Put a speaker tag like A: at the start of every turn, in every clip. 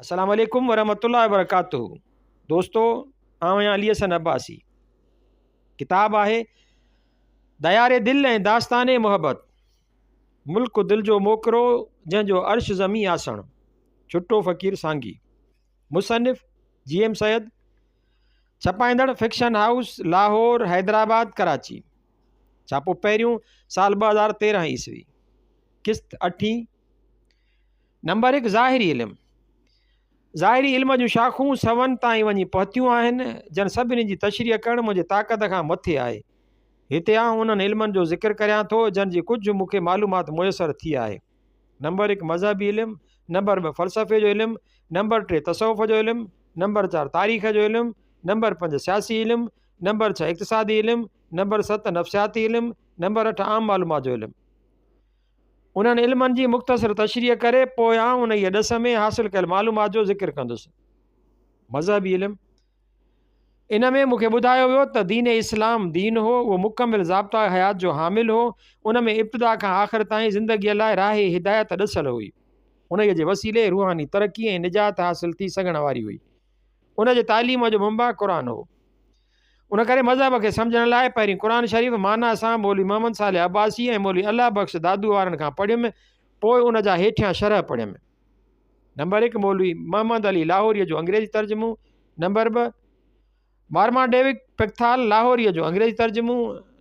A: अस्सलाम वालेकुम वरहमतुल्लाहि वबरकातुहू। दोस्तों, आउं अली हसन अब्बासी। किताब आहे दयारे दिल ऐं दास्ताने मोहब्बत। मुल्क दिल जो मोकरो जंहिंजो अर्श ज़मी आसण। छुट्टो फ़कीर सांगी। मुसनिफ़ GM सैयद। छपाईंदड़ फिक्शन हाउस लाहौर, हैदराबाद, कराची। छापो पहिरियों साल 2013 ईस्वी। किस्त 8। नंबर 1 ज़ाहिरी इल्मु। ज़ाहिरी इल्म जूं शाख़ूं सवन ताईं वञी पहुतियूं आहिनि, जन सभिनी जी तशरीह करणु मुंहिंजी ताक़त खां मथे आहे। हिते आउं उन्हनि इल्मनि जो ज़िक्र करियां थो जन जी कुझु मूंखे मालूमात मुयसरु थी आहे। नंबर 1 मज़हबी इल्मु। नंबर 2 फ़लसफ़े जो इल्मु। नंबर 3 तसव्वुफ़ जो इल्मु। नंबर 4 तारीख़ जो इल्मु। नंबर 5 सियासी इल्मु। नंबर 6 इक़्तिसादी इल्मु। नंबर 7 नफ़्सियाती इल्मु। नंबर 8 आम मालूमात जो इल्मु। उन्हनि इल्मनि जी मुख़्तसर तशरीह करे पोइ आउं उन ई ॾस में हासिलु कयल मालूमात जो ज़िक्र कंदुसि। मज़हबी इल्मु। इन में मूंखे ॿुधायो वियो त दीन इस्लाम दीन हो, उहो मुकमिल ज़ाब्ता हयात जो हामिल हो। उन में इब्तिदा खां आख़िर ताईं ज़िंदगीअ लाइ राह हिदायत ॾिसल हुई। उन जे वसीले रूहानी तरक़ी ऐं निजात हासिल थी सघण वारी हुई। उन जे तालीम जो मुंबा क़ुरान हो। उन करे मज़हब खे सम्झण लाइ पहिरीं क़ुरान शरीफ़ माना सां मौलवी मोहम्मद सालिह अब्बासी ऐं मौलवी अल्लाह बख़्श दादू वारनि खां पढ़ियुमि, पोइ उन जा हेठियां शरह पढ़ियुमि। नंबर 1 मौलवी मोहम्मद अली लाहौरीअ जो अंग्रेज़ी तर्जुमो। नंबर 2 मारमाडेविक पिकथाल लाहौरीअ जो अंग्रेज़ी तर्जुमो।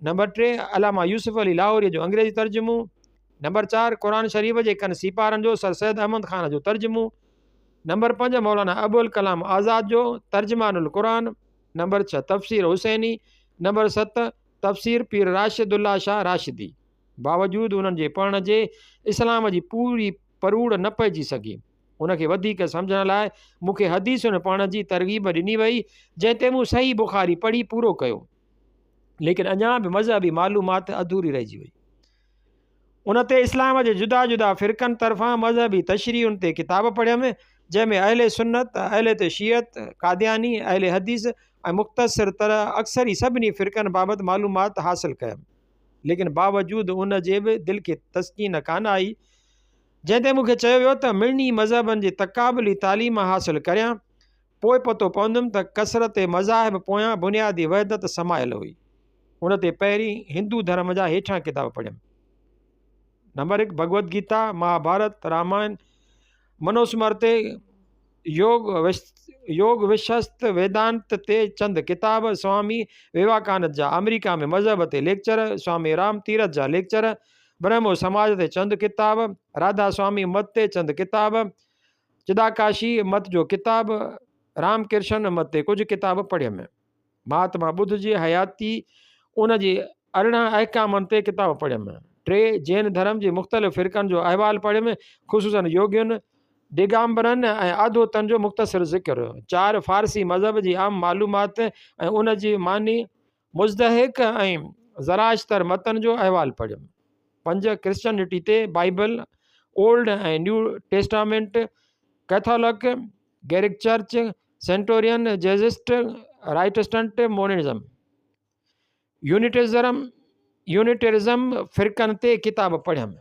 A: नंबर 3 अलामा यूसुफ अली लाहौरीअ जो अंग्रेज़ी तर्जुमो। नंबर 4 क़ुरान शरीफ़ जे कन सिपारनि जो सर सैयद अहमद ख़ान जो तर्जुमो। नंबर 5 मौलाना अबुल कलाम आज़ाद जो तर्जमानुल क़ुरान। नंबर 6 तफ़सीर हुसैनी। नंबर 7 तफ़सीर पीर राशिदुल्ला शाह राशिदी। बावजूदि उन्हनि जे पढ़ण जे इस्लाम जी पूरी परूड़ न पइजी सघी। उनखे वधीक सम्झण लाइ मूंखे हदीसुनि पढ़ण जी तरग़ीब ॾिनी वई, जंहिं ते मूं सही बुख़ारी पढ़ी पूरो कयो, लेकिन अञा बि मज़हबी मालूमात अधूरी रहिजी वई। उन ते इस्लाम जे जुदा जुदा फ़िरक़नि तरफ़ां मज़हबी तशरीहुनि ते किताब पढ़ियमि, जंहिंमें अहले सुन्नत, अहले शियत, कादियानी, अहले हदीस ऐं मुख़्तसिर तरह अक्सर ई सभिनी फ़िरक़नि बाबति मालूमात हासिलु कयमि। लेकिन बावजूदि उन जे बि दिलि खे तस्कीन कान आई, जंहिं ते मूंखे चयो वियो त मिड़नी मज़हबनि जे तक़ाबुली तालीम हासिलु करियां। पोइ पतो पवंदुमि त कसरत मज़ाहिब पोयां बुनियादी वहदत समायल हुई। उन ते पहिरीं हिंदू धर्म जा हेठियां किताब पढ़ियमि। नंबर 1 भगवत गीता, महाभारत, रामायण, मनुस्मृति, योग विशस्त, वेदांत ते चंद किताब, स्वामी विवेकानंद जा अमेरिका में मज़हब ते लेक्चर, स्वामी राम तीरथ जा लेक्चर, ब्रह्मो समाज ते चंद किताब, राधा स्वामी मत ते चंद किताब, चिदाकाशी मत जो किताब, रामकृष्ण मत ते कुझु किताब पढ़ियमि। महात्मा बुद्ध जी हयाती, उन जे 18 अहकामनि ते किताब पढ़ियमि। 3 जैन धर्म जे मुख़्तलिफ़ फ़िरक़नि जो अहवाल पढ़ियमि, ख़ुसूसन योगियुनि, दिगांबरनि ऐं आदोतनि जो मुख़्तसिर ज़िक्र। 4 फ़ारसी मज़हब जी आम मालूमात ऐं उन जी मानी, मुज़दहिक ऐं ज़राश्तर मतनि जो अहवाल पढ़ियमि। 5 क्रिश्चनिटी ते बाइबल, ओल्ड ऐं new testament, Catholic, Greek church, सेंटोरियन, जेजिस्ट, राइटस्टंट, मोनिज़म, यूनिटेरिज़म फ़िरक़नि ते किताब पढ़ियमि।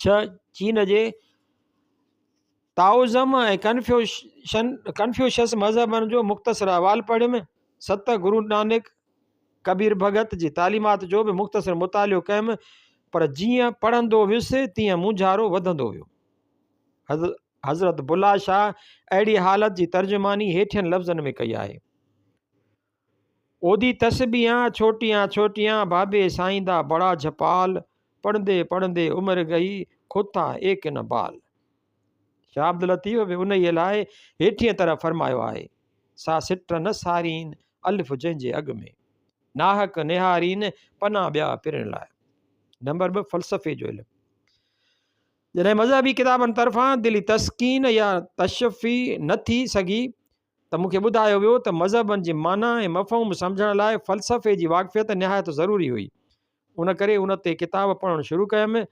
A: 6 चीन जे ताओज़म ऐं कन्फ्यूशस मज़हबनि जो मुख़्तसिर अहवाल पढ़ियमि। 7 गुरु नानक, कबीर भगत जी तालीमात जो बि मुख़्तसिर मुतालियो कयुमि, पर जीअं पढ़ंदो वियुसि तीअं मुंझारो वधंदो वियो। हज़रत बुल्ला शाह अहिड़ी हालत जी तर्जुमानी हेठियनि लफ़्ज़नि में कई आहे। ओदी तस्बीहां छोटियां छोटियां बाबे साईं दा बड़ा झपाल, पढ़ंदे पढ़ंदे उमिरि गई खोथा एक न बाल। शाह अब्दुल लतीफ़ बि उन ई लाइ हेठीअ तरह फरमायो आहे, सा सिट न सारीन अलिफ़ जंहिंजे अॻ में, नाहक निहारीन पना ॿिया पिरण लाइ। नंबर 2 फ़लसफ़े जो इल्मु। जॾहिं मज़हबी किताबनि तरफ़ां दिली तस्कीन या तशफ़ी न थी सघी, त मूंखे ॿुधायो वियो त मज़हबनि जी माना ऐं मफ़हूम सम्झण लाइ फ़लसफ़े जी वाक़फ़ियत निहायत ज़रूरी हुई। उन करे उन ते किताब पढ़णु शुरू कयमि।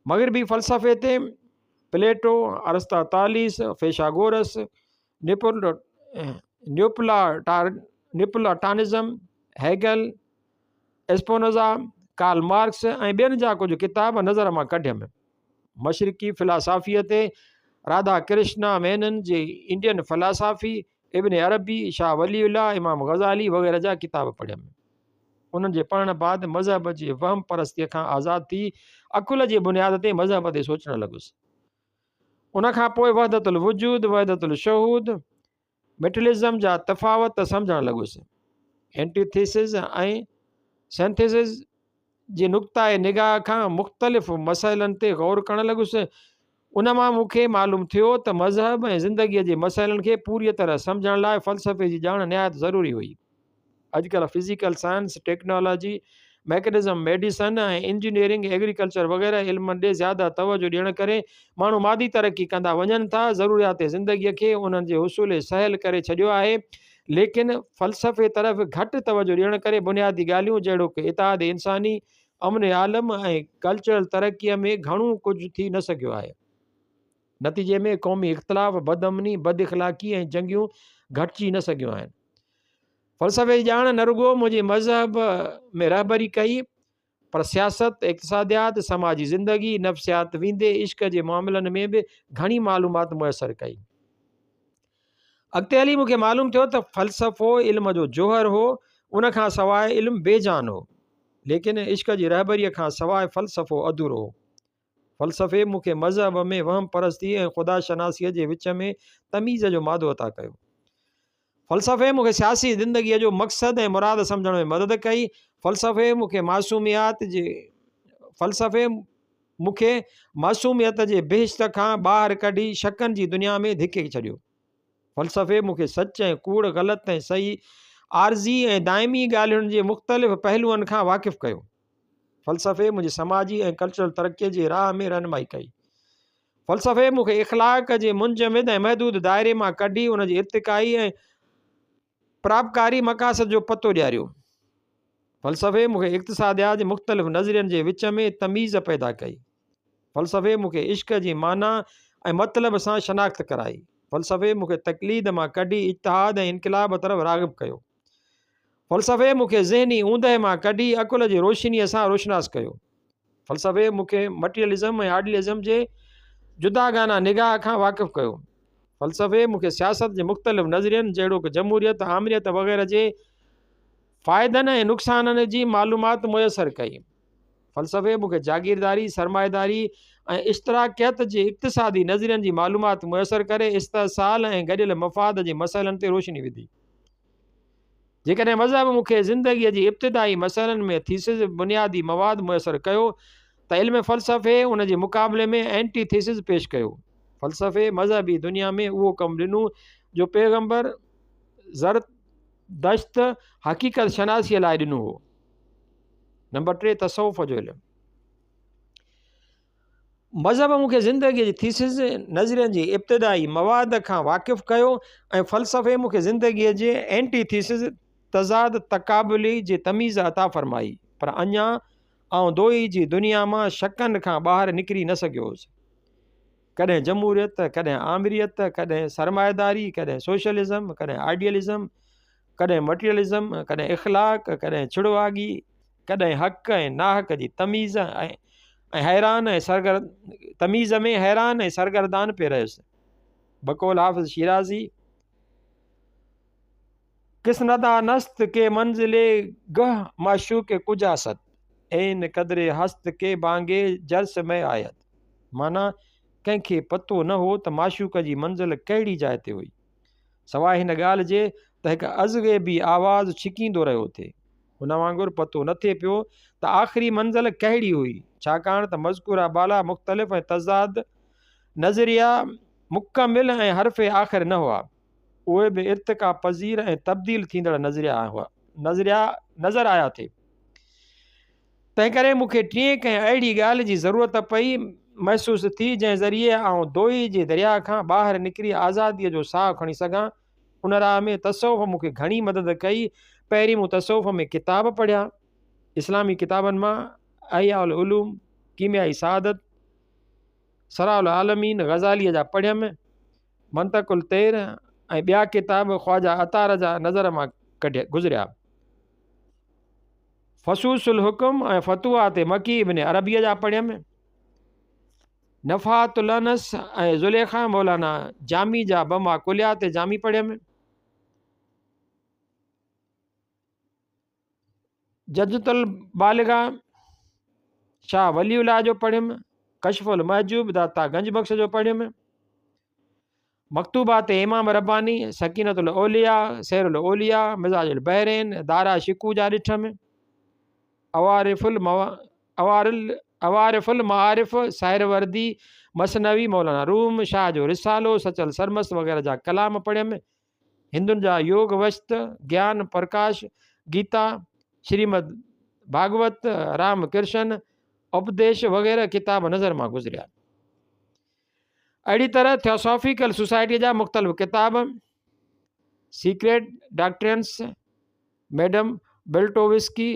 A: मग़रिबी फ़लसफ़े ते प्लेटो, अरिस्तातालीस, फेशागोरस, न्यूप्लाटानिज़म, हेगल, एस्पोनोज़ा, कार्ल मार्क्स ऐं ॿियनि जा कुझु किताब नज़र मां कढियमि। मशरिकी फ़िलासाफ़ीअ ते राधा कृष्णा मेनन जे इंडियन फ़िलासफ़ी, इब्न अरबी, शाह वलीउल्लाह, इमाम गज़ाली वग़ैरह जा किताब पढ़ियमि। उन्हनि जे पढ़ण बाद मज़हब जे वहम परस्तीअ खां आज़ादु थी अकुल जे बुनियाद ते मज़हब ते सोचणु लॻुसि। उनखां पोइ वहदतुल वजूद, वहदतुल शहूद, मेटलिज़म जा तफ़ावत सम्झणु लॻुसि। एंटीथेसिस ऐं सिंथेसिस जे नुक़्ताए निगाह खां मुख़्तलिफ़ मसइलनि ते ग़ौर करणु लॻुसि। उन मां मूंखे मालूम थियो त मज़हब ऐं ज़िंदगीअ जे मसइलनि खे पूरी तरह सम्झण लाइ फ़लसफ़े जी ॼाण निहायत ज़रूरी हुई। अॼुकल्ह physical science, technology, mechanism, medicine ऐं इंजीनियरिंग, एग्रीकल्चर वग़ैरह इल्मनि ॾे ज़्यादा तवजो ॾियण करे माण्हू मादी तरक़ी कंदा वञनि था, ज़रूरियात ज़िंदगीअ खे उन्हनि जे हुसूल सहल करे छॾियो आहे, लेकिन फ़लसफ़े तरफ़ घटि तवजो ॾियण करे बुनियादी ॻाल्हियूं जहिड़ो कि इतिहाद इंसानी, अमन आलम ऐं कल्चरल तरक़ीअ में घणो कुझु थी न सघियो आहे। नतीजे में क़ौमी इख़्तिलाफ़, बदअमनी, बद इख़लाक़ी ऐं जंगियूं घटिजी न सघियूं आहिनि। फ़लसफ़े जी ॼाण न रुॻो मुंहिंजे मज़हब में रहबरी कई, पर सियासत, इक़्तिसादियात, समाजी ज़िंदगी, नफ़्सियात वींदे इश्क जे मामलनि में बि घणी मालूमात मुयसरु कई। अॻिते हली मूंखे मालूम थियो त फ़लसफ़ो इल्म जो जोहर हो, उन खां सवाइ इल्मु बेजान हो, लेकिन इश्क जी रहबरीअ खां सवाइ फ़लसफ़ो अधूरो हो। फ़लसफ़े मूंखे मज़हब में वहम परस्ती ऐं ख़ुदा शनासीअ जे विच में तमीज़ जो मादो अता कयो। फ़लसफ़े मूंखे सियासी ज़िंदगीअ जो मक़सदु ऐं मुराद सम्झण में मदद कई। फ़लसफ़े मूंखे मासूमियत जे बेहिश्त खां ॿाहिरि कढी शकनि जी दुनिया में धिके छॾियो। फ़लसफ़े मूंखे सच ऐं कूड़, ग़लति ऐं सही, आर्ज़ी ऐं दाइमी ॻाल्हियुनि जे मुख़्तलिफ़ पहलुअनि खां वाक़िफ़ु कयो। फ़लसफ़े मुंहिंजी समाजी ऐं कल्चरल तरक़ीअ जी राह में रहनुमाई कई। फ़लसफ़े मूंखे इख़लाक़ जे मुंजमिद ऐं महदूद दायरे मां कढी उन जी इर्तिकाई ऐं परापकारी मक़ासद जो पतो ॾियारियो। फ़लसफ़े मूंखे इक़्तिसादियात जे मुख़्तलिफ़ नज़रियनि जे विच में तमीज़ पैदा कई। फ़लसफ़े मूंखे इश्क जी माना ऐं मतिलब सां शनाख़्त कराई। फ़लसफ़े मूंखे तक़लीद मां कढी इत्तिहाद ऐं इनक़लाब तरफ़ राग़िब कयो। फ़लसफ़े मूंखे ज़हनी ऊंदहि मां कढी अकुल जी रोशनीअ सां रोशनास कयो। फ़लसफ़े मूंखे मटीरियलिज़म ऐं आइडियलिज़म जे जुदागाना निगाह खां वाक़िफ़ु कयो। फ़लसफ़े मूंखे सियासत जे मुख़्तलिफ़ नज़रियनि जहिड़ो कि जमहूरियत, आमिरियत वग़ैरह जे फ़ाइदनि ऐं नुक़साननि जी मालूमात मुयसरु कई। फ़लसफ़े मूंखे जागीरदारी, सरमाएदारी ऐं इश्तराकियत जे इक़्तिसादी नज़रियनि जी मालूमात मुयसरु करे इस्तेसाल ऐं गॾियल मफ़ाद जे मसइलनि ते रोशनी विधी। जेकॾहिं मज़हब मूंखे ज़िंदगीअ जी इब्तिदाई मसइलनि में थीसिस बुनियादी मवाद मुयसरु कयो त इल्म फ़लसफ़े उन जे मुक़ाबले में एंटीथेसिस पेश कयो। फ़लसफ़े मज़हबी दुनिया में उहो कमु ॾिनो जो पैगम्बर ज़रदश्त हक़ीक़त शनासीअ लाइ ॾिनो हो। नंबर 3, तसव्वुफ़ जो इल्मु। मज़हब मूंखे ज़िंदगीअ जी थीसिस नज़रियनि जी इब्तिदाई मवाद खां वाक़िफ़ु कयो ऐं फ़लसफ़े मूंखे ज़िंदगीअ जे एंटीथीसिस तज़ाद तक़ाबुली जे तमीज़ अता फ़रमाई, पर अञा आउं दोही जी दुनिया मां शकनि खां ॿाहिरि निकिरी न सघियो हुउसि। कॾहिं जमहूरियत, कॾहिं आमिरियत, कॾहिं सरमाएदारी, कॾहिं सोशलिज़म, कॾहिं आइडियलिज़म, कॾहिं मटीरियलिज़म, कॾहिं इख़लाक़, कॾहिं छिड़वागी, कॾहिं हक़ ऐं नाहक जी तमीज़ तमीज़ में हैरान ऐं सरगर्दान पे रहियुसि। बक़ौल हाफ़िज़ शिराज़ी, किस्नदा नस्त के मंजिले गह माशूक कुजासत ऐन कदरे हस्त के बांगे जर्स में आयत। माना कंहिंखे पतो न हो त माशूक जी मंज़िल कहिड़ी जाइ ते हुई, सवाइ हिन ॻाल्हि जे त हिकु अज़गे बि आवाज़ु छिकींदो रहियो थिए। हुन वांगुरु पतो न थिए पियो त आख़िरी मंज़िल कहिड़ी हुई, छाकाणि त मज़कूरा बाला मुख़्तलिफ़ ऐं तज़ाद नज़रिया मुकमिल ऐं हर्फ़े आख़िर न हुआ, उहे बि इर्तिका पज़ीर ऐं तब्दील थींदड़ नज़र आया थे। तंहिं करे मूंखे टीं कंहिं अहिड़ी ॻाल्हि जी ज़रूरत पई महसूसु थी जंहिं ज़रिए आउं दोही जे दरिया खां ॿाहिरि निकिरी आज़ादीअ जो साहु खणी सघां। उन राह में तसव्वुफ़ मूंखे घणी मदद कई। पहिरीं मूं तसव्वुफ़ में किताब पढ़िया। इस्लामी किताबनि मां अहिया उल उलूम, कीमियाई सआदत, सराउल आलमीन गज़ालीअ जा पढ़ियमि। मंतकुल तैर ऐं ॿिया किताब ख्वाजा अतार जा नज़र मां गुज़रिया। फ़सूसुल हुकुम ऐं फ़तुआ ते मकी इब्न अरबीअ जा पढ़ियमि। नफ़ातुल अनस ऐं ज़ुलेखा मौलाना जामी जा बमा कुलियात जामी पढ़ियमि। जदतुल बालिगा शाह वलीउल्लाह जो पढ़ियमि। कशफुल महजूब दाता गंज बख्श जो पढ़ियमि। मकतूबात इमाम रब्बानी, सकीनतुल औलिया, सैरुल औलिया, मिज़ाजुल बहरैन, दारा शिकू जा ॾिठमि। अवारिफुल मारिफ, साहिरवर्दी, मसनवी, मौलाना रूम शाह जो रिसालो, सचल सरमस वग़ैरह जा कलाम पढ़ियमि। हिंदुनि जा योग वस्त, ज्ञान प्रकाश, गीता, श्रीमद भागवत, राम कृष्ण उपदेश वग़ैरह किताब नज़र मां गुज़रिया। अहिड़ी तरह थियोसॉफिकल सोसाइटी जा मुख़्तलिफ़ किताब, सीक्रेट डॉक्ट्रिन्स, मैडम बेल्टोविस्की,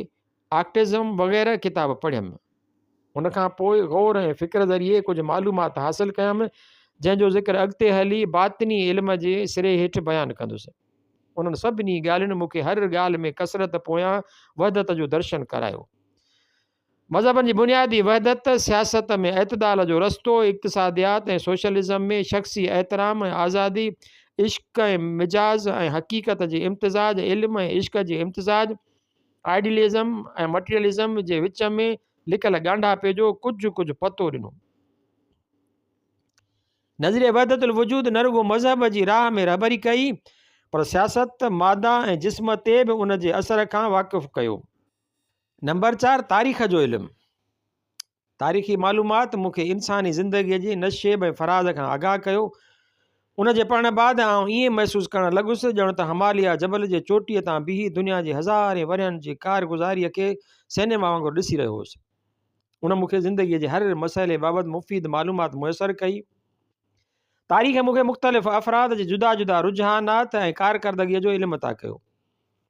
A: ऑक्टिज़म वग़ैरह किताब पढ़ियमि। उनखां पोइ गौर ऐं फ़िक्र ज़रिए कुझु मालूमात हासिलु कयमि, जंहिंजो ज़िक्र अॻिते हली बातिनी इल्म जे सिरे हेठि बयानु कंदुसि। उन्हनि सभिनी ॻाल्हियुनि मूंखे हर ॻाल्हि में कसरत पोयां वहदत जो दर्शन करायो। मज़हबनि जी बुनियादी वहदत, सियासत में एतदाल जो रस्तो, इक़्तिसादियात ऐं सोशलिज़म में शख़्सी एहतराम ऐं आज़ादी, इश्क़ ऐं मिजाज़ ऐं हक़ीक़त जी इम्तिज़ाज, इल्म ऐं इश्क़ जी इम्तिज़ाज, आइडियलिज़म ऐं मटीरियलिज़म जे विच में लिकल ॻांढापे जो कुझु पतो ॾिनो। नज़रिए वहदतुल वजूद न रुगो मज़हब जी राह में रहबरी कई, पर सियासत, मादा ऐं जिस्म ते बि उन जे असर खां वाक़ुफ़ु कयो। नंबर 4, तारीख़ जो इल्मु। तारीख़ी मालूमात मूंखे इंसानी ज़िंदगीअ जी नशेब ऐं फराज़ खां आगाह कयो। उन जे पढ़ण बाद आउं ईअं महसूसु करणु लॻुसि ॼणु त हिमालय जबल जे चोटीअ तां बीही दुनिया जे हज़ारे वरियनि जी कारगुज़ारीअ खे सिनेमा वांगुरु ॾिसी रहियो हुउसि। उन मूंखे ज़िंदगीअ जे हर मसइले बाबति मुफ़ीद मालूमात मुयसरु कई। तारीख़ मूंखे मुख़्तलिफ़ अफ़राद जे जुदा जुदा रुझानात ऐं कारकर्दगीअ जो इल्मु अता कयो।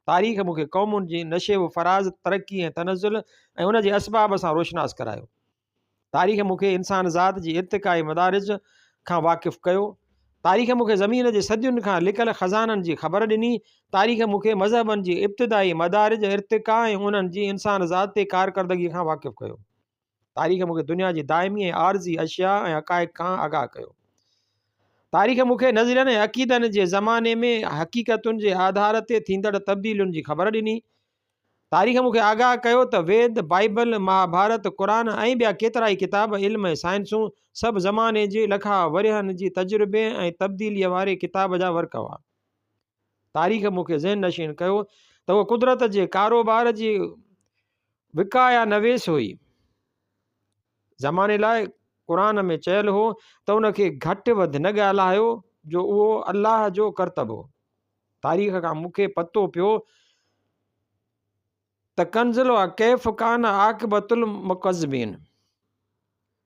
A: तारीख़ मूंखे क़ौमुनि जी नशेब फराज़, तरक़ी ऐं तनज़ुल ऐं उन जे असबाब सां रोशनास करायो। तारीख़ मूंखे इंसान ज़ात जी इर्तिक़ाई मदारिज खां वाक़िफ़ु कयो। तारीख़ मूंखे ज़मीन जे सदियुनि खां लिकल ख़ज़ाननि जी ख़बर ॾिनी। तारीख़ मूंखे मज़हबनि जी इब्तिदाई मदारिज, इर्तिक़ा ऐं उन्हनि जी इंसान ज़ात ते कारकर्दगी खां वाक़िफ़ु कयो। तारीख़ मूंखे दुनिया जी दाइमी ऐं आर्ज़ी अशिया ऐं हक़ाइक़ खां आगाह कयो। तारीख़ मूंखे नज़रियनि ऐं अक़ीदनि जे ज़माने में हक़ीक़तुनि जे आधार ते थींदड़ तब्दीलियुनि जी ख़बर ॾिनी। तारीख़ मूंखे आगाह कयो त वेद, बाइबल, महाभारत, क़ुरान ऐं ॿिया केतिरा ई किताब, इल्म ऐं साइंसूं सभु ज़माने जे लखा वरियनि जी तजुर्बे ऐं तब्दीलीअ वारे किताब जा वर्क हुआ। तारीख़ मूंखे ज़हन नशीन कयो त उहो कुदरत जे कारोबार जी विकाया नवेस हुई। ज़माने लाइ क़ुरान में चयलु हो त उनखे घटि वधि न ॻाल्हायो, जो उहो अलाह जो करतब हो। तारीख़ खां मूंखे पतो पियो त कंज़ुल कैफ़ कान आक़िबतुल मुकज़्ज़िबीन,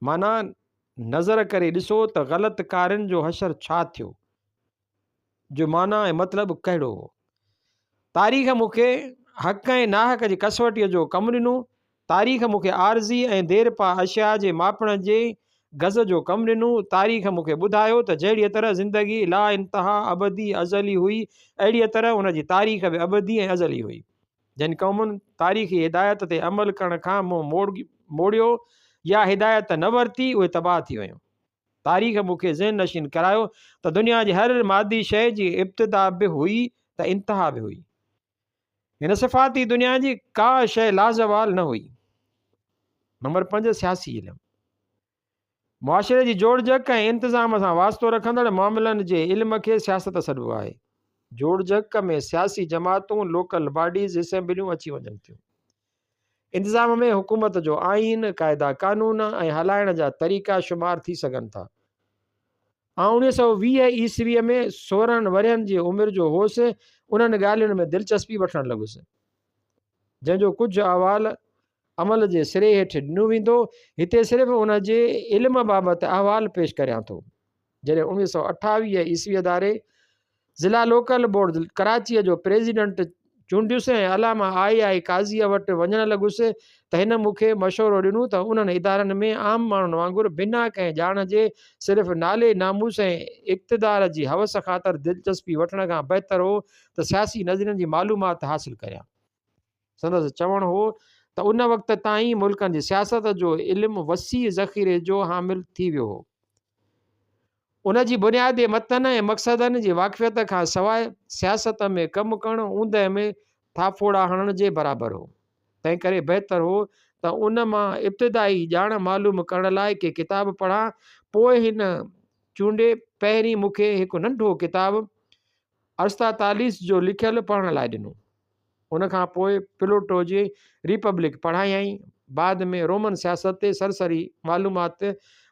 A: माना नज़र करे ॾिसो त ग़लति कारनि जो हशर छा थियो, जो माना ऐं मतिलबु कहिड़ो हो। तारीख़ मूंखे हक़ ऐं नाहक जी कसवटीअ जो कमु ॾिनो। तारीख़ मूंखे आर्ज़ी ऐं देर पा अशिया जे मापण जे गज़ जो कमु ॾिनो। तारीख़ मूंखे ॿुधायो त जहिड़ीअ तरह ज़िंदगी ला इंतहा अबदी अज़ली हुई, अहिड़ीअ तरह उन जी तारीख़ बि अबदी ऐं अज़ली हुई। जिन क़ौमुनि तारीख़ी हिदायत ते अमल करण खां मुंहुं मोड़ियो या हिदायत न वरिती, उहे तबाह थी वियूं। तारीख़ मूंखे ज़हन नशीन करायो त दुनिया जी हर मादी शइ जी इब्तिदा बि हुई त इंतहा बि हुई। हिन सिफ़ाती दुनिया जी का शइ लाज़वाल न हुई। नंबर 5, सियासी इल्मु। मुआशिरे जी जोड़जक ऐं इंतिज़ाम सां वास्तो रखंदड़ मामलनि जे इल्म खे सियासत सॾिबो आहे। जोड़जक में सियासी जमातूं, लोकल बॉडीज़, असेंबलियूं अची वञनि थियूं। इंतिज़ाम में हुकूमत जो आइन, क़ाइदा कानून ऐं हलाइण जा तरीक़ा शुमार थी सघनि था। 1920 ईस्वीअ में 16 वरियनि जी उमिरि जो होसि, उन्हनि ॻाल्हियुनि में दिलचस्पी वठणु लॻुसि, जंहिंजो कुझु अहवाल अमल जे सिरे हेठि ॾिनो वेंदो। हिते सिर्फ़ु उन जे इल्म बाबति अहवाल पेश करियां थो। जॾहिं 1928 ईस्वीअ दारे ज़िला लोकल बोर्ड कराचीअ जो प्रेसिडेंट चूंडियुसि ऐं अलामा आई काज़ीअ वटि वञणु लॻुसि त हिन मूंखे मशवरो ॾिनो त उन्हनि इदारनि में आम माण्हुनि वांगुरु बिना कंहिं ॼाण जे सिर्फ़ु नाले, नामूस ऐं इक़्तिदार जी हवस ख़ातिर दिलचस्पी वठण खां बहितर हो त सियासी नज़रियनि जी मालूमात हासिलु करियां। संदसि चवणु हो त उन वक़्त ताईं मुल्कनि जी सियासत जो इल्मु वसी ज़ख़ीरे जो हामिल थी वियो हो। उन जी बुनियादी मतन ऐं मक़सदनि जी वाक़फ़ियत खां सवाइ सियासत में कमु करणु ऊंदहि में थाफोड़ा हणण जे बराबरि हो। तंहिं करे बहितर हो त उन मां इब्तिदाई ॼाण मालूम करण लाइ के किताब पढ़ां। पोइ हिन चूंडे पहिरीं मूंखे हिकु नंढो किताबु अरिस्तातालीस जो लिखियलु पढ़ण लाइ ॾिनो। उनखां पोइ प्लेटो जी रिपब्लिक पढ़ायईं। बाद में रोमन सियासत ते सरसरी मालूमात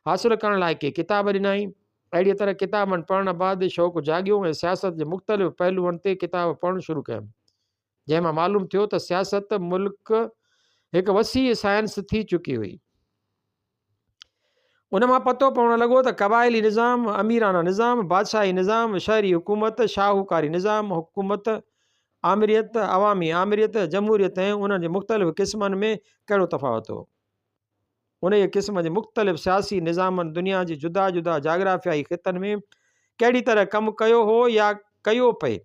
A: हासिलु करण लाइ के किताब ॾिनई। अहिड़ीअ तरह किताबनि पढ़ण बाद शौक़ु जाॻियो ऐं सियासत जे मुख़्तलिफ़ पहलुअनि ते किताब पढ़णु शुरू कयमि, जंहिंमां मालूम थियो त सियासत मुल्क हिकु वसी साइंस थी चुकी हुई। उन मां पतो पवणु लॻो त क़बाइली निज़ाम, अमीराना निज़ाम, बादशाही निज़ाम, शहरी हुकूमत, शाहूकारी निज़ाम, हुकूमत आमिरियत, अवामी आमिरियत, जमहूरियत ऐं उन्हनि जे मुख़्तलिफ़ क़िस्मनि में कहिड़ो तफ़ावत हो। उन जे क़िस्म जे मुख़्तलिफ़ सियासी निज़ामनि दुनिया जी जुदा जुदा जाग्राफ़ियाई ख़ितनि में कहिड़ी तरह कमु कयो हो या कयो पए,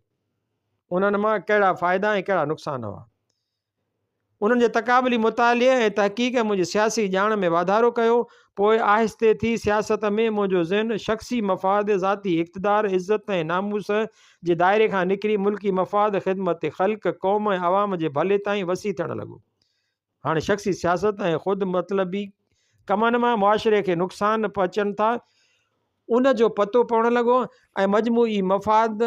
A: उन्हनि मां कहिड़ा फ़ाइदा ऐं कहिड़ा नुक़सान हुआ। उन्हनि जे तक़ाबली मुताले ऐं तहक़ीक़ मुंहिंजी सियासी ॼाण में वाधारो कयो। पोइ आहिस्ते थी सियासत में मुंहिंजो ज़हन शख़्सी मफ़ाद, ज़ाती इक़्तिदार, इज़त ऐं नामूस जे दायरे खां निकिरी मुल्की मफ़ाद, ख़िदमत ख़ल्क़, क़ौम ऐं अवाम जे भले ताईं वसी थियणु लॻो। हाणे शख़्सी सियासत ऐं ख़ुदि मतलबी कमनि मां मुआशिरे खे नुक़सान पहुचनि था, उन जो पतो पवणु लॻो ऐं मजमूई मफ़ाद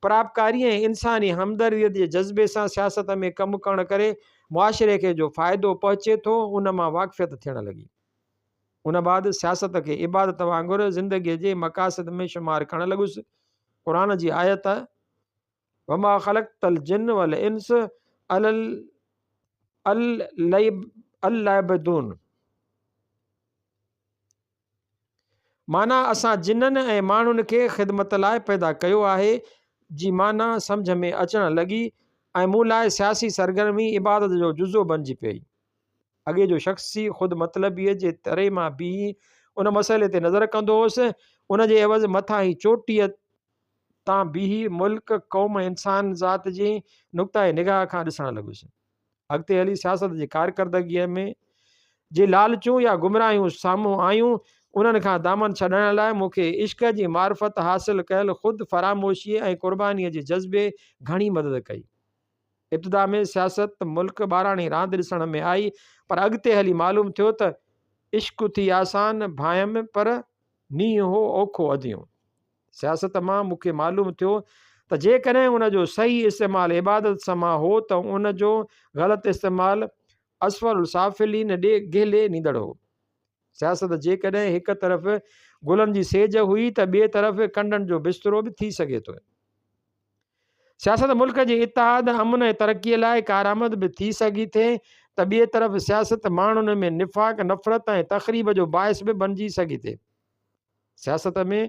A: परापकारी ऐं इंसानी हमदर्दीअ जे जज़्बे सां सियासत में कमु करण करे मुआशिरे खे जो फ़ाइदो पहुचे थो, उन मां वाक़फ़ियत थियणु लॻी। उन बाद सियासत खे इबादत वांगुरु ज़िंदगीअ जे मक़ासिद में शुमार करणु लॻुसि। क़ुरान जी आयत वमा ख़लक़तल जिन्न वल इंस अल्लाइबदून, माना असां जिन्ननि ऐं माण्हुनि खे ख़िदमत लाइ पैदा कयो आहे, जी माना सम्झ में अचणु लॻी ऐं मूं लाइ सियासी सरगर्मी इबादत जो जुज़ो बणिजी पई। अॻे जो शख़्सी ख़ुदि मतलबीअ जे तरे मां बीही उन मसइले ते नज़र कंदो हुउसि, उन जे एवज़ मथां ई चोटीअ तां बीही मुल्क, क़ौम, इंसान ज़ात जी नुक़्ताए निगाह खां ॾिसणु लॻुसि। अॻिते हली सियासत जी कारकर्दगीअ में जे लालचूं या गुमराहियूं साम्हूं आयूं, उन्हनि खां दामन छॾण लाइ मूंखे इश्क जी मार्फत हासिलु कयल ख़ुदि फरामोशीअ ऐं क़ुर्बानीअ जे जज़्बे घणी मदद कई। इब्तिदा में सियासत मुल्क ॿाराणी रांदि ॾिसण में आई, पर अॻिते हली मालूम थियो त इश्क थी आसान भायम, पर नींहुं हो औखो अधियूं। सियासत मां मूंखे मालूम थियो त जेकॾहिं उन जो सही इस्तेमालु इबादत सां हो त उन जो ग़लति इस्तेमालु असफल साफ़िलीन ॾे गेले नींदड़ हो। सियासत जेकॾहिं हिकु तरफ़ गुलनि जी सेज हुई त ॿिए तरफ़ कंडनि जो बिस्तरो बि थी सघे थो। सियासत मुल्क जे इतिहाद, अमन ऐं तरक़ीअ लाइ कारआमद बि थी सघी थिए त ॿिए तरफ़ सियासत माण्हुनि में निफ़ाक़, नफ़रत ऐं तक़रीब जो बाइस बि बणिजी सघे थी। सियासत में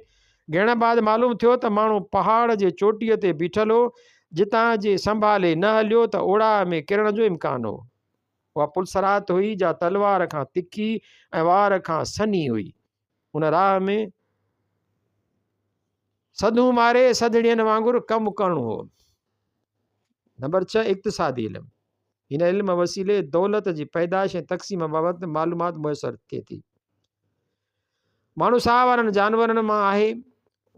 A: ॻण बाद मालूम थियो त माण्हू पहाड़ जे चोटीअ ते बीठल हो, जितां जे संभाले न हलियो त ओड़ा में किरण जो इम्कान हो। उहा पुलसरात हुई जा तलवार खां तिखी ऐं वार खां सनी हुई। उन राह में सदूं मारे सदड़ियनि वांगुरु कमु करणो हो। नंबर 6, इक़्तिसादी इल्मु। हिन इल्म वसीले दौलत जी पैदाश ऐं तक़सीम बाबति मालूमात मुयसरु थिए थी। माण्हू साह वारनि जानवरनि मां आहे,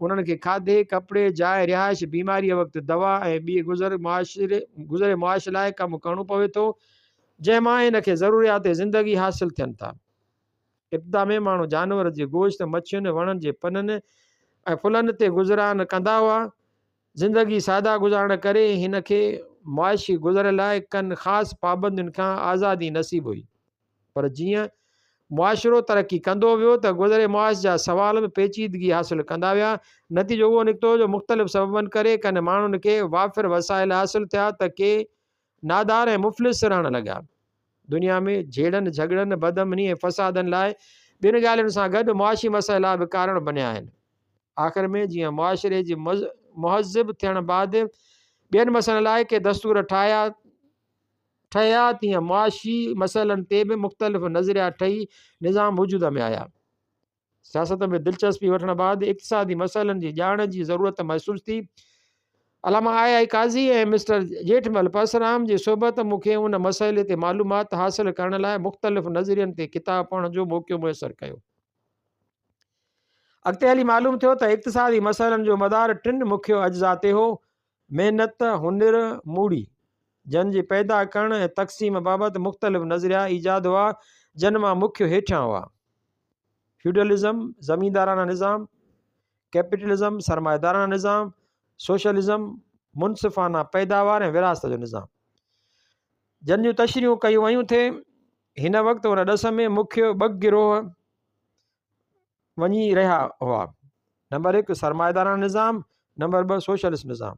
A: उन्हनि खे खाधे, कपिड़े, जाइ, रिहाइश, बीमारीअ वक़्तु दवा ऐं ॿी गुज़रे मुआश लाइ कमु करणो पवे थो, जंहिं मां हिन खे ज़रूरियात ज़िंदगी हासिलु थियनि था। इब्तिदा में माण्हू जानवर जे गोश्त, मच्छियुनि, वणनि जे पननि ऐं फुलनि ते गुज़रान कंदा हुआ। ज़िंदगी सादा गुज़ारण करे हिन खे मुआशी गुज़र लाइ कनि ख़ासि पाबंदियुनि खां आज़ादी नसीब हुई। पर जीअं मुआशिरो तरक़ी कंदो वियो त गुज़रे मुआश जा सवाल बि पेचीदगी हासिलु कंदा विया। नतीजो उहो निकितो जो मुख़्तलिफ़ सबबनि करे कनि माण्हुनि खे वाफ़िर वसाइल हासिलु थिया त के नादार ऐं मुफ़लिस रहणु लॻा। दुनिया में झेड़नि, झगड़नि, बदअमनी ऐं फ़सादनि लाइ ॿिनि ॻाल्हियुनि सां गॾु मुआशी मसइला बि कारण बणिया आहिनि। आख़िर में जीअं मुआशिरे जी मुहज़िब थियण बाद ॿियनि मसइलनि लाइ के दस्तूर ठहिया, तीअं मुआशी मसइलनि ते बि मुख़्तलिफ़ नज़रिया ठही निज़ाम वजूद में आया। सियासत में दिलचस्पी वठण बाद इक़्तिसादी मसइलनि जी ॼाण जी ज़रूरत महसूस थी। अलामा आई काज़ी ऐं मिस्टर जेठमल परसराम जी सोबत मूंखे उन मसइले ते मालूमात हासिलु करण लाइ मुख़्तलिफ़ नज़रियनि ते किताब पढ़ण जो मौक़ो मुयसरु कयो। अॻिते हली मालूम थियो त इक़्तिसादी मसइलनि जो मदार 3 मुख्य अज्ज़ा ते हो: महिनत, हुनर, मूड़ी, जन जे पैदा करण ऐं तक़सीम बाबति मुख़्तलिफ़ नज़रिया ईजाद हुआ, जन मां मुख्य हेठियां हुआ: फ्यूडलिज़म ज़मींदाराना निज़ाम, कैपिटलिज़म सरमाएदाराना निज़ाम, सोशलिज़म मुनसिफ़ाना पैदावार ऐं विरासत जो निज़ाम। जन जूं तशरीहूं कयूं वयूं थे। हिन वक़्तु हुन ॾस में मुख्य 2 गिरोह वञी रहिया हुआ: नंबर 1 सरमाएदाराना निज़ाम, नंबर 2 सोशलिस्ट निज़ाम।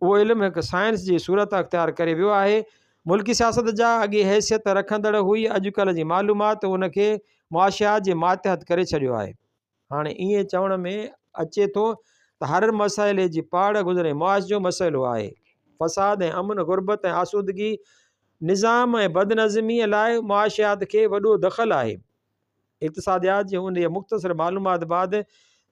A: उहो इल्मु हिकु साइंस जी सूरत अख़्तियार करे वियो आहे। मुल्की सियासत जा अॻे हैसियत रखंदड़ हुई, अॼुकल्ह जी मालूमात उनखे मुआशियात जे मातहत करे छॾियो आहे। हाणे ईअं चवण में अचे थो त हर मसइले जी पाड़ गुज़रे मुआश जो मसइलो आहे। फ़साद ऐं अमन, गुरबत ऐं आसूदगी, निज़ाम ऐं बदनज़मीअ लाइ मुआशियात खे वॾो दख़ल आहे। इक़्तिसादियात जी उन मुख़्तसर मालूमात बाद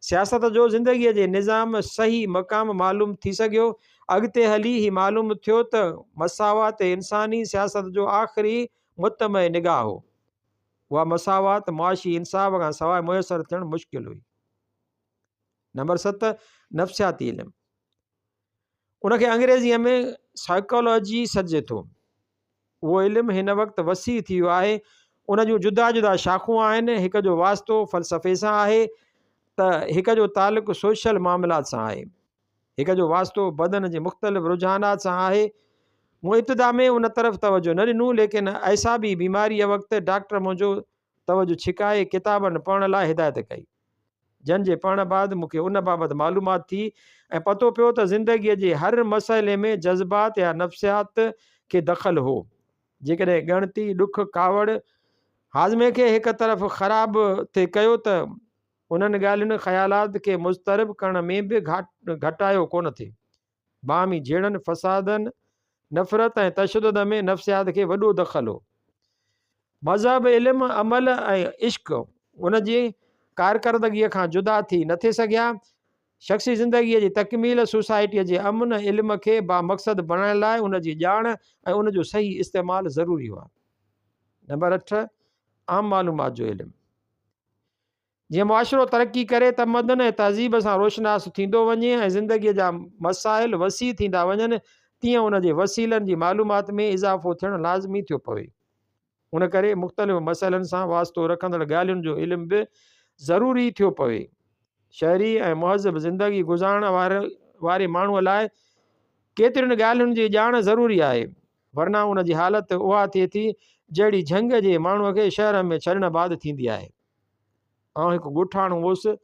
A: सियासत जो ज़िंदगीअ जे निज़ाम सही मक़ाम मालूम थी सघियो। अॻिते हली ही मालूम थियो त मसावात इंसानी सियासत जो आख़िरी मुतमए निगाह हो। उहा मसावात मुआशी इंसाफ़ खां सवाइ मुयसरु थियणु मुश्किल हुई। नंबर 7 नफ़्सियाती इल्मु। उनखे अंग्रेज़ीअ में साइकोलॉजी सॾिजे थो। उहो इल्मु हिन वक़्तु वसी थी वियो आहे। उन जूं जुदा जुदा शाख़ूं आहिनि। हिक जो वास्तो फ़लसफ़े सां आहे त हिक जो तालुक़ु सोशल मामलात सां आहे। हिक जो वास्तो बदन जे मुख़्तलिफ़ रुझानात सां आहे। मूं इब्तिदा में उन तरफ़ तवजो न ॾिनो, लेकिन ऐसाबी बीमारीअ वक़्तु डॉक्टर मुंहिंजो तवजो छिकाए किताबनि पढ़ण लाइ हिदायत कई। जन जे पढ़ण बाद मूंखे उन बाबति मालूमात थी ऐं पतो पियो त ज़िंदगीअ जे हर मसइले में जज़्बात या नफ़्सियात खे दख़ल हो। जेकॾहिं ॻणती, ॾुख, कावड़ हाज़मे खे हिक तरफ़ ख़राबु थिए कयो त उन्हनि ॻाल्हियुनि ख़्यालात खे मुस्तरब करण में बि घटायो कोन थिए। बामी झेड़नि, फ़सादनि, नफ़रत ऐं तशद्दुद में नफ़्सियात खे वॾो दख़ल हो। मज़हब, इल्मु, अमल ऐं इश्क उन जी कारकर्दगीअ खां जुदा थी न थी सघिया। शख़्सी ज़िंदगीअ जी तकमील सोसाइटीअ जे अमन इल्म खे बामक़सद बणाइण लाइ उन जी ॼाण ऐं उन जो सही इस्तेमालु ज़रूरी हुआ। नंबर 8 आम मालूमात जो इल्मु। जीअं मुआशिरो तरक़ी करे, तमदन ऐं तहज़ीब सां रोशनास थींदो वञे ऐं ज़िंदगीअ जा मसाइल वसी थींदा वञनि, तीअं उन जे वसीलनि जी मालूमात में इज़ाफ़ो थियणु लाज़मी थियो पवे। उन करे मुख़्तलिफ़ मसइलनि सां वास्तो रखंदड़ ॻाल्हियुनि जो इल्मु बि ज़रूरी थियो पवे। शहरी ऐं मुहज़ब ज़िंदगी गुज़ारण वारे माण्हूअ लाइ केतिरियुनि ॻाल्हियुनि जी ॼाण ज़रूरी आहे, वरना उन जी हालत उहा थिए थी जहिड़ी झंग जे माण्हूअ खे शहर में छॾण बाद थींदी आहे। ऐं हिकु ॻोठाणो हुउसि,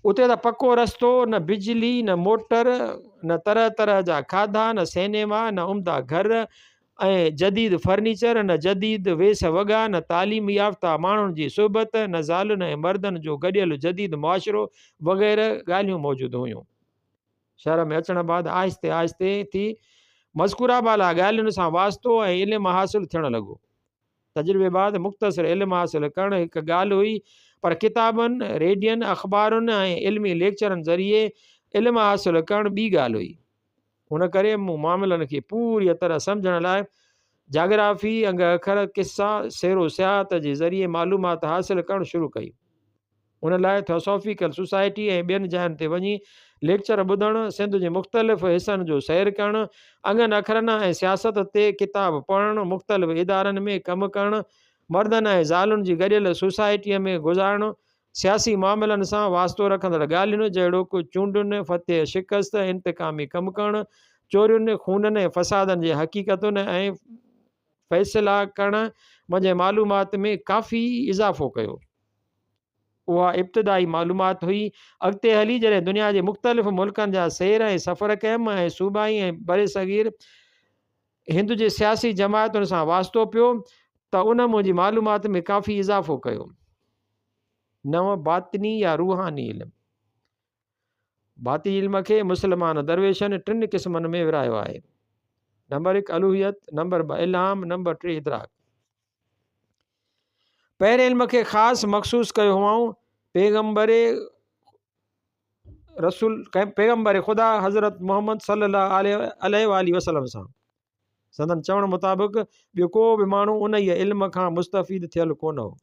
A: उते त पको रस्तो, न बिजली, न मोटर, न तरह तरह जा खाधा, न सिनेमा, न उम्दा घर ऐं जदीद फर्नीचर, न जदीद वेस वॻा, न तालीम याफ़्ता माण्हुनि जी सोबत, न ज़ालुनि ऐं मर्दनि जो गॾियल जदीद मुआशिरो वग़ैरह ॻाल्हियूं मौजूदु हुयूं। शहर में अचण बाद आहिस्ते आहिस्ते थी मज़कूरा बाला ॻाल्हियुनि सां वास्तो ऐं इल्मु हासिलु थियणु लॻो। तजुर्बे बाद मुख़्तसिर इल्मु हासिलु करणु हिकु ॻाल्हि हुई, पर किताबनि, रेडियनि, अख़बारुनि ऐं इल्मी लेक्चरनि ज़रिए इल्मु हासिलु करणु ॿी ॻाल्हि हुई। हुन करे मूं मामलनि खे पूरी तरह सम्झण लाइ जाग्राफ़ी, अंग अखर, किस्सा, सैरो सियाहत जे ज़रिए मालूमात हासिलु करणु शुरू कई। उन लाइ थियोसॉफिकल सोसाइटी ऐं ॿियनि जायुनि ते वञी लेक्चर ॿुधणु, सिंध जे मुख़्तलिफ़ हिसनि जो सैर करणु, अंगनि अखरनि ऐं सियासत ते किताब पढ़णु, मुख़्तलिफ़ इदारनि में कमु करणु, मर्दनि ऐं ज़ालुनि जी गॾियल सोसाइटीअ में गुज़ारणु, सियासी मामलनि सां वास्तो रखंदड़ ॻाल्हियुनि जहिड़ो चूंडुनि, फ़तेह शिकस्त, इंतकामी कमु करणु, चोरियुनि, खूननि ऐं फ़सादनि जे हक़ीक़तुनि ऐं फ़ैसिला करणु मुंहिंजे मालूमात में काफ़ी इज़ाफ़ो कयो। उहा इब्तिदाई मालूमात हुई। अॻिते हली जॾहिं दुनिया जे मुख़्तलिफ़ मुल्कनि जा सैर ऐं सफ़र कयमि ऐं सूबाई ऐं बरे सग़ीर हिंद जे सियासी जमायतुनि सां वास्तो पियो त उन मुंहिंजी मालूमात में काफ़ी इज़ाफ़ो कयो। नव बातिनी या रूहानी इल्मु। बाती इल्म खे मुस्लमान दरवेशनि 3 क़िस्मनि में विरायो आहे। नंबर 1 अलूहियत, नंबर 2 इल्हाम, नंबर 3 इदराक। पहिरें इल्म खे ख़ासि मखसूस कयो हुआऊं पैगम्बर रसूल पैगम्बर ख़ुदा हज़रत मोहम्मद सल्लल्लाहु अलैहि वसल्लम सां। संदन चवण मुताबिक़ ॿियो को बि माण्हू उन इल्म खां मुस्तफ़ीद थियल कोन हो।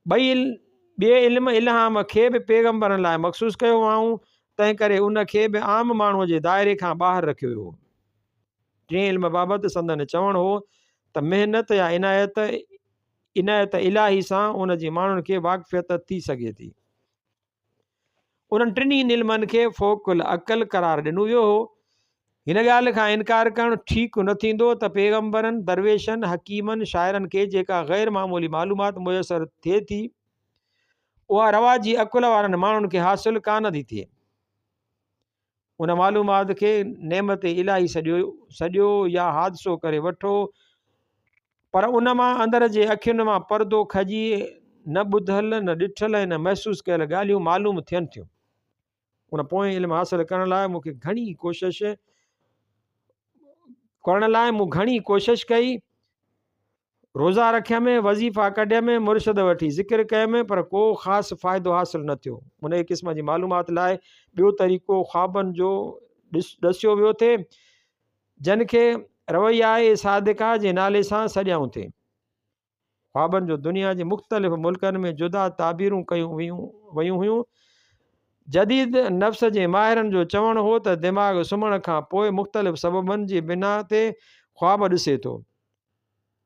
A: ॿिए इल्हाम खे बि पैगम्बरनि लाइ मखसूस कयो माण्हू, तंहिं करे उन खे बि आम माण्हूअ जे दायरे खां ॿाहिरि रखियो वियो। टिएं इल्म बाबति संदन चवण हो त महिनत या इनायत इलाही सां उन जी माण्हुनि खे वाक़फ़ियत थी सघे थी। उन्हनि टिनी इल्मनि खे फ़ौक़ुल अक़ल क़रार ॾिनो वियो हो। हिन ॻाल्हि खां इनकार करणु ठीकु न थींदो त पैगम्बरनि, दरवेशनि, हकीमनि, शाइरनि खे जेका ग़ैर मामूली मालूमात मुयसरु थिए थी उहा रवाजी अकुल वारनि माण्हुनि खे हासिलु कान थी थिए। उन मालूमात खे नेमत इलाही सॼो या हादिसो करे वठो, पर उन मां अंदर जे अखियुनि मां परदो खजी न ॿुधल, न ॾिठल, न महसूसु कयल ॻाल्हियूं मालूम थियनि थियूं। उन पोएं इल्मु हासिलु करण लाइ मूं घणी कोशिशि कई। रोज़ा रखियमि, वज़ीफ़ा कढियमि, मुर्शिद वठी ज़िक्र कयमि, पर को ख़ासि फ़ाइदो हासिलु न थियो। उन क़िस्म जी मालूमात लाइ ॿियो तरीक़ो ख़्वाबनि जो ॾसियो वियो थिए, जिन खे रवैया सादिका जे नाले सां सॼाऊं थिए। ख़्वाबनि जो दुनिया जे मुख़्तलिफ़ मुल्कनि में जुदा ताबीरूं कयूं वयूं हुयूं। जदीद नफ़्स जे माहिरनि जो चवणु हो त दिमाग़ सुम्हण खां पोइ मुख़्तलिफ़ सबबनि जी बिना ते ख़्वाब ॾिसे थो,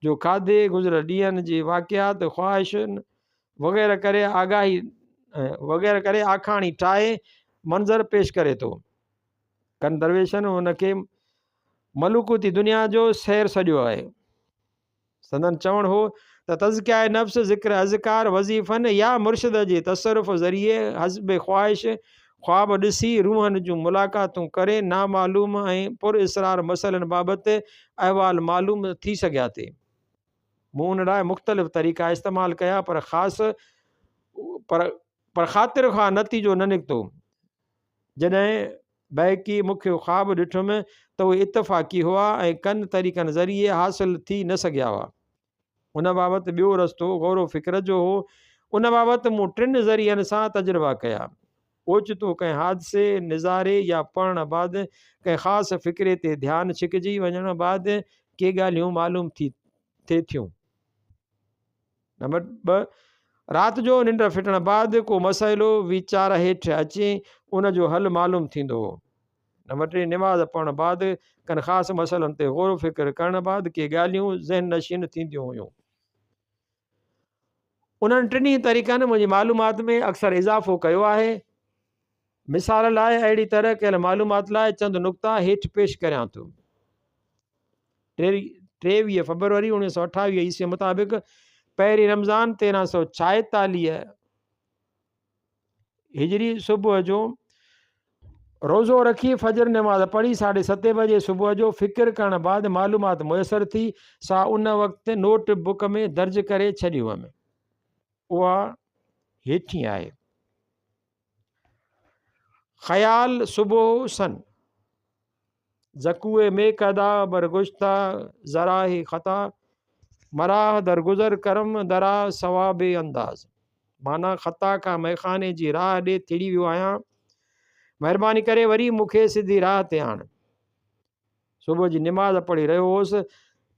A: जो खाधे गुज़िरियल ॾींहंनि जी वाक़ियात, ख़्वाहिशुनि वग़ैरह करे आखाणी ठाहे मंज़र पेश करे थो। कन दरवेशनि हुनखे मलूकुती दुनिया जो सैर सॼो आहे। संदन चवणु हो त तज़किया नफ़्स, ज़िक्र अज़कार, वज़ीफ़नि या मुर्शिद जे तसरुफ़ ज़रिए हज़्ब ख़्वाहिश ख़्वाब ॾिसी रूहनि जूं मुलाक़ातूं करे नामालूम ऐं पुरइसरार मसइलनि बाबति अहवाल मालूम थी सघिया थे। मूं उन लाइ मुख़्तलिफ़ तरीक़ा इस्तेमालु कया, पर ख़ातिर खां नतीजो न निकितो। जॾहिं बहकी मूंखे ख़्वाब ॾिठुमि त उहे इतफ़ाक़ी हुआ ऐं कन तरीक़नि ज़रिए हासिलु थी न सघिया हुआ। उन बाबति ॿियो रस्तो गौर फ़िक्र जो हो। उन बाबति मूं 3 ज़रियनि सां तजुर्बा कया। ओचितो कंहिं हादिसे, निज़ारे या पढ़ण बाद, कंहिं ख़ासि फ़िक्रे ते ध्यानु छिकिजी वञण बाद के ॻाल्हियूं मालूम थिए थियूं। नंबर 2, राति जो निंड फिटण बाद को मसइलो वीचार हेठि अचे उन जो हल मालूम थींदो हो। नंबर 3, निमाज़ पढ़ण बाद कनि ख़ासि मसइलनि ते गौर फ़िक्र करण बाद के ॻाल्हियूं ज़हन नशीन थींदियूं हुयूं। उन्हनि 3 तरीक़नि मुंहिंजी मालूमात में अक्सर इज़ाफ़ो कयो आहे। मिसाल लाइ अहिड़ी तरह कयल मालूमात लाइ चंद नुक़्ता हेठि पेश करियां थो। 23 फ़रवरी 1928 ईस्वी मुताबिक़ 1 रमज़ान 1346 हिजरी सुबुह जो रोज़ो रखी फजर नमाज़ पढ़ी 7:30 बजे सुबुह जो फ़िक्र करण बाद मालूमात मुयसरु थी, सा उन वक़्तु नोटबुक में दर्ज करे छॾी हुअमि। उहा हेठि आहे। ख़याल सुबुह सन ज़कुए में कदा बरगुश्ता ज़राही ख़ता मराह दरगुज़र करम दरा सवाब अंदाज़। माना ख़ता खां मैखाने जी राह ॾे थिड़ी वियो आहियां, महिरबानी करे वरी मूंखे सिधी राह ते आण। सुबुह जी निमाज़ पढ़ी रहियो हुउसि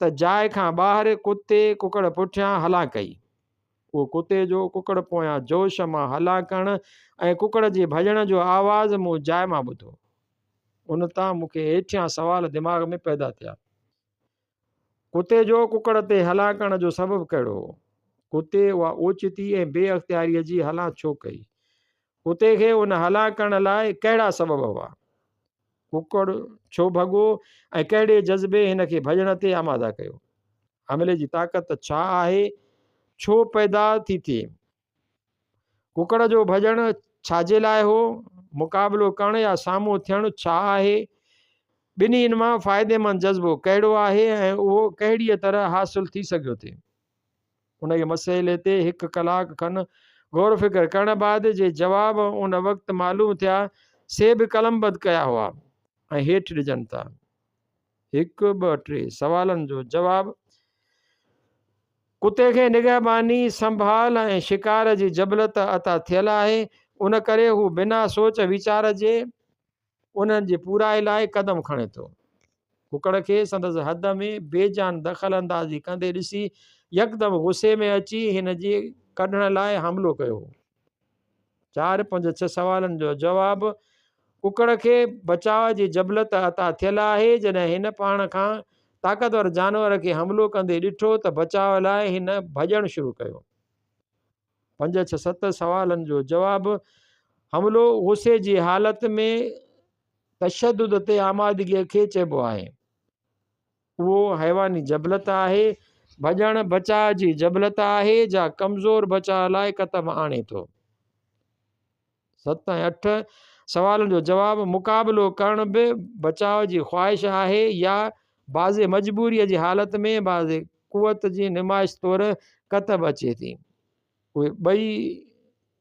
A: त जाइ खां ॿाहिरि कुते कुकड़ पुठियां हला कई। उहो कुते जो कुकड़ पोयां जोश मां हला करण ऐं कुकड़ जे भॼण जो आवाज़ मूं जाइ मां ॿुधो। उन तां मूंखे हेठियां सवाल दिमाग़ में पैदा थिया। कुते जो कुकड़ ते हला करण जो सबबु कहिड़ो हो? कुते उहा ओचिती ऐं बेअख़्तियारीअ जी हला छो कई? कुते खे उन हला करण लाइ कहिड़ा सबब हुआ? कुकड़ छो भॻो ऐं कहिड़े जज़्बे हिन खे भॼण ते आमादा कयो? हमले जी ताक़त छा आहे? छो पैदा थी थिए? कुकड़ जो भॼण छाजे लाइ हो? मुक़ाबिलो करणु या साम्हूं थियणु छा आहे? ॿिन्हिनि मां फ़ाइदेमंद जज़्बो कहिड़ो आहे ऐं उहो कहिड़ीअ तरह हासिलु थी सघियो थिए? उन मसइले ते 1 कलाक खनि गौर फ़िक्र करण बाद जे जवाब उन वक़्तु मालूम थिया से बि कलमबंद कया हुआ ऐं हेठि ॾिजनि था। 1, 2, 3 सवालनि जो जवाबु। कुते खे निगहबानी, संभाल ऐं शिकार जी जबलत अता थियल आहे। उन करे हू बिना सोच वीचार जे उन्हनि जे पूराए लाइ क़दम खणे थो। कुकड़ खे संदसि हद में बेजान दख़ल अंदाज़ी कंदे ॾिसी यकदमि गुस्से में अची हिन जे कढण लाइ हमिलो कयो। 4, 5, 6 सवालनि जो जवाबु। कुकड़ खे बचाव जी जबलत अता थियल आहे। जॾहिं हिन पाण खां ताक़तवर जानवर खे हमिलो कंदे ॾिठो त बचाव लाइ हिन भॼणु शुरू कयो। 5, 6, 7 सवालनि जो जवाबु। हमिलो गुस्से जी हालत में तशदुद ते आमादगीअ खे चइबो आहे। उहो हैवानी जबलत आहे। भॼण बचाव जी जबलत आहे जा कमज़ोर बचाव लाइ क़दम आणे थो। 7 ऐं 8 सवालनि जो जवाबु। मुक़ाबिलो करण बि बचाव जी ख़्वाहिश आहे या बाज़े मजबूरीअ जी हालत में बाज़े क़ुवत जी नुमाइश तौरु कतब अचे थी। उहे ॿई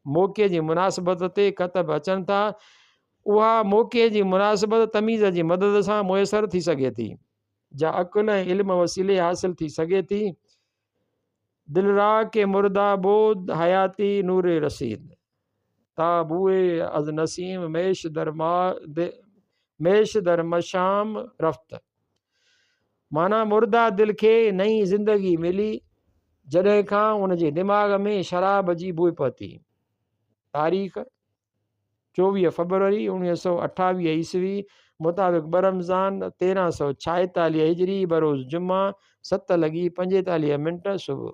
A: मौक़े जी मुनासिबत ते कतब अचनि था। उहा मौक़े जी मुनासिबत तमीज़ जी मदद सां मुयसरु थी सघे थी, जा अकुल ऐं इल्म वसीले हासिल थी सघे थी। दिलराग के मुर्दा बोध हयाती नूर रसीद ताबुए अज नसीम मेश दर मशाम रफ़्त। माना मुर्दा दिल खे नई ज़िंदगी मिली जॾहिं खां उन जे दिमाग़ में शराब जी बूइ पती। तारीख़ 24 फरवरी 1928 ईस्वी मुताबिक़ 2 रमज़ान 1346 हिजरी बरोज़ जुम्मा 7:45 सुबुह।